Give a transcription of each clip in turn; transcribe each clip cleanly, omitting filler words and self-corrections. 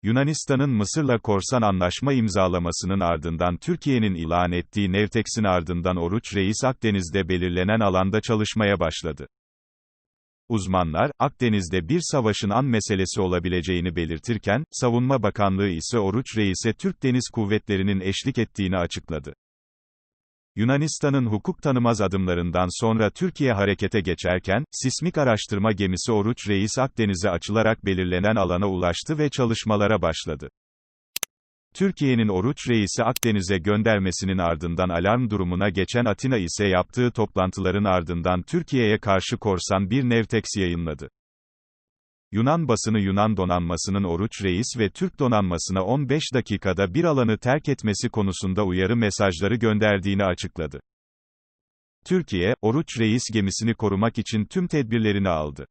Yunanistan'ın Mısır'la korsan anlaşma imzalamasının ardından Türkiye'nin ilan ettiği Nevtex'in ardından Oruç Reis Akdeniz'de belirlenen alanda çalışmaya başladı. Uzmanlar, Akdeniz'de bir savaşın an meselesi olabileceğini belirtirken, Savunma Bakanlığı ise Oruç Reis'e Türk Deniz Kuvvetleri'nin eşlik ettiğini açıkladı. Yunanistan'ın hukuk tanımaz adımlarından sonra Türkiye harekete geçerken, sismik araştırma gemisi Oruç Reis Akdeniz'e açılarak belirlenen alana ulaştı ve çalışmalara başladı. Türkiye'nin Oruç Reis'i Akdeniz'e göndermesinin ardından alarm durumuna geçen Atina ise yaptığı toplantıların ardından Türkiye'ye karşı korsan bir Nevtex yayınladı. Yunan basını Yunan donanmasının Oruç Reis ve Türk donanmasına 15 dakikada bir alanı terk etmesi konusunda uyarı mesajları gönderdiğini açıkladı. Türkiye, Oruç Reis gemisini korumak için tüm tedbirlerini aldı.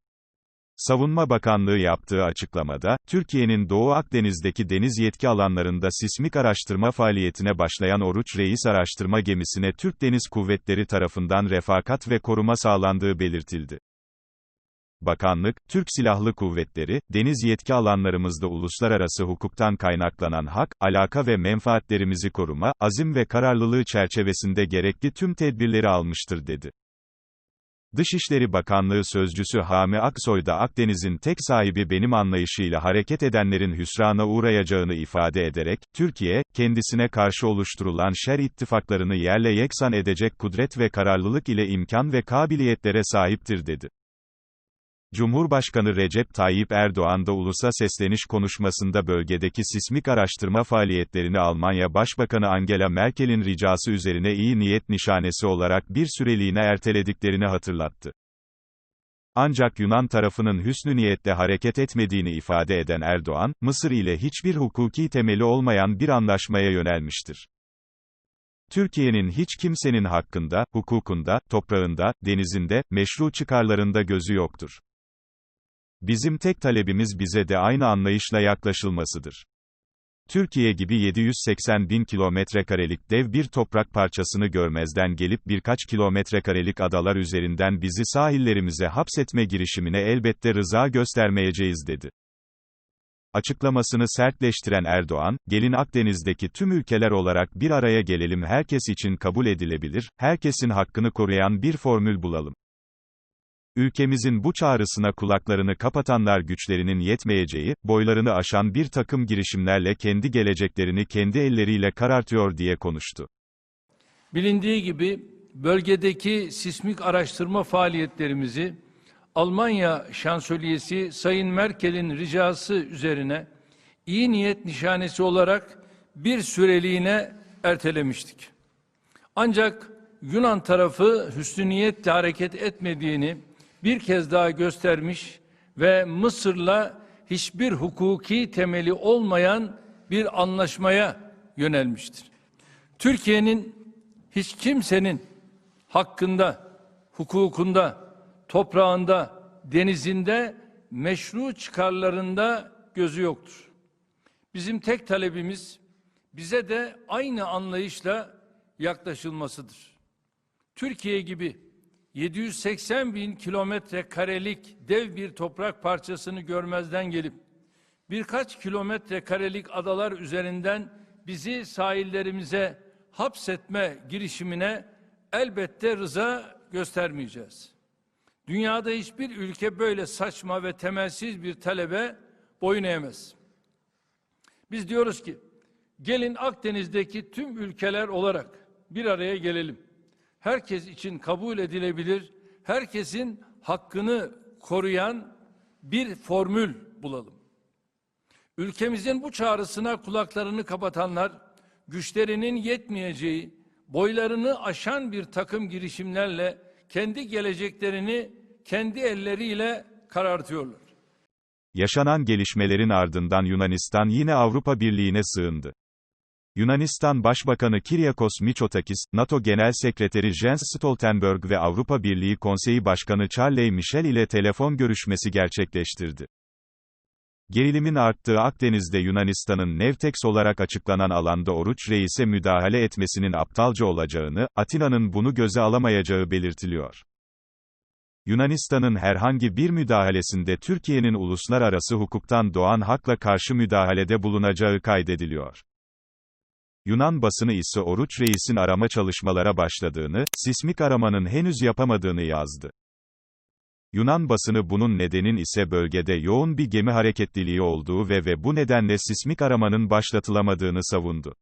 Savunma Bakanlığı yaptığı açıklamada, Türkiye'nin Doğu Akdeniz'deki deniz yetki alanlarında sismik araştırma faaliyetine başlayan Oruç Reis araştırma gemisine Türk Deniz Kuvvetleri tarafından refakat ve koruma sağlandığı belirtildi. Bakanlık, Türk Silahlı Kuvvetleri, deniz yetki alanlarımızda uluslararası hukuktan kaynaklanan hak, alaka ve menfaatlerimizi koruma, azim ve kararlılığı çerçevesinde gerekli tüm tedbirleri almıştır dedi. Dışişleri Bakanlığı Sözcüsü Hami Aksoy da Akdeniz'in tek sahibi benim anlayışıyla hareket edenlerin hüsrana uğrayacağını ifade ederek, Türkiye, kendisine karşı oluşturulan şer ittifaklarını yerle yeksan edecek kudret ve kararlılık ile imkan ve kabiliyetlere sahiptir dedi. Cumhurbaşkanı Recep Tayyip Erdoğan da ulusa sesleniş konuşmasında bölgedeki sismik araştırma faaliyetlerini Almanya Başbakanı Angela Merkel'in ricası üzerine iyi niyet nişanesi olarak bir süreliğine ertelediklerini hatırlattı. Ancak Yunan tarafının hüsnü niyetle hareket etmediğini ifade eden Erdoğan, Mısır ile hiçbir hukuki temeli olmayan bir anlaşmaya yönelmiştir. Türkiye'nin hiç kimsenin hakkında, hukukunda, toprağında, denizinde, meşru çıkarlarında gözü yoktur. Bizim tek talebimiz bize de aynı anlayışla yaklaşılmasıdır. Türkiye gibi 780 bin kilometrekarelik dev bir toprak parçasını görmezden gelip birkaç kilometrekarelik adalar üzerinden bizi sahillerimize hapsetme girişimine elbette rıza göstermeyeceğiz dedi. Açıklamasını sertleştiren Erdoğan, gelin Akdeniz'deki tüm ülkeler olarak bir araya gelelim herkes için kabul edilebilir, herkesin hakkını koruyan bir formül bulalım. Ülkemizin bu çağrısına kulaklarını kapatanlar güçlerinin yetmeyeceği, boylarını aşan bir takım girişimlerle kendi geleceklerini kendi elleriyle karartıyor diye konuştu. Bilindiği gibi, bölgedeki sismik araştırma faaliyetlerimizi, Almanya Şansölyesi Sayın Merkel'in ricası üzerine, iyi niyet nişanesi olarak bir süreliğine ertelemiştik. Ancak Yunan tarafı hüsnü niyetle hareket etmediğini bir kez daha göstermiş ve Mısır'la hiçbir hukuki temeli olmayan bir anlaşmaya yönelmiştir. Türkiye'nin hiç kimsenin hakkında, hukukunda, toprağında, denizinde, meşru çıkarlarında gözü yoktur. Bizim tek talebimiz, bize de aynı anlayışla yaklaşılmasıdır. Türkiye gibi 780 bin kilometre karelik dev bir toprak parçasını görmezden gelip, birkaç kilometre karelik adalar üzerinden bizi sahillerimize hapsetme girişimine elbette rıza göstermeyeceğiz. Dünyada hiçbir ülke böyle saçma ve temelsiz bir talebe boyun eğmez. Biz diyoruz ki, gelin Akdeniz'deki tüm ülkeler olarak bir araya gelelim. Herkes için kabul edilebilir, herkesin hakkını koruyan bir formül bulalım. Ülkemizin bu çağrısına kulaklarını kapatanlar, güçlerinin yetmeyeceği, boylarını aşan bir takım girişimlerle kendi geleceklerini kendi elleriyle karartıyorlar. Yaşanan gelişmelerin ardından Yunanistan yine Avrupa Birliği'ne sığındı. Yunanistan Başbakanı Kyriakos Mitsotakis, NATO Genel Sekreteri Jens Stoltenberg ve Avrupa Birliği Konseyi Başkanı Charles Michel ile telefon görüşmesi gerçekleştirdi. Gerilimin arttığı Akdeniz'de Yunanistan'ın Nevtex olarak açıklanan alanda Oruç Reis'e müdahale etmesinin aptalca olacağını, Atina'nın bunu göze alamayacağı belirtiliyor. Yunanistan'ın herhangi bir müdahalesinde Türkiye'nin uluslararası hukuktan doğan hakla karşı müdahalede bulunacağı kaydediliyor. Yunan basını ise Oruç Reis'in arama çalışmalara başladığını, sismik aramanın henüz yapamadığını yazdı. Yunan basını bunun nedenin ise bölgede yoğun bir gemi hareketliliği olduğu ve bu nedenle sismik aramanın başlatılamadığını savundu.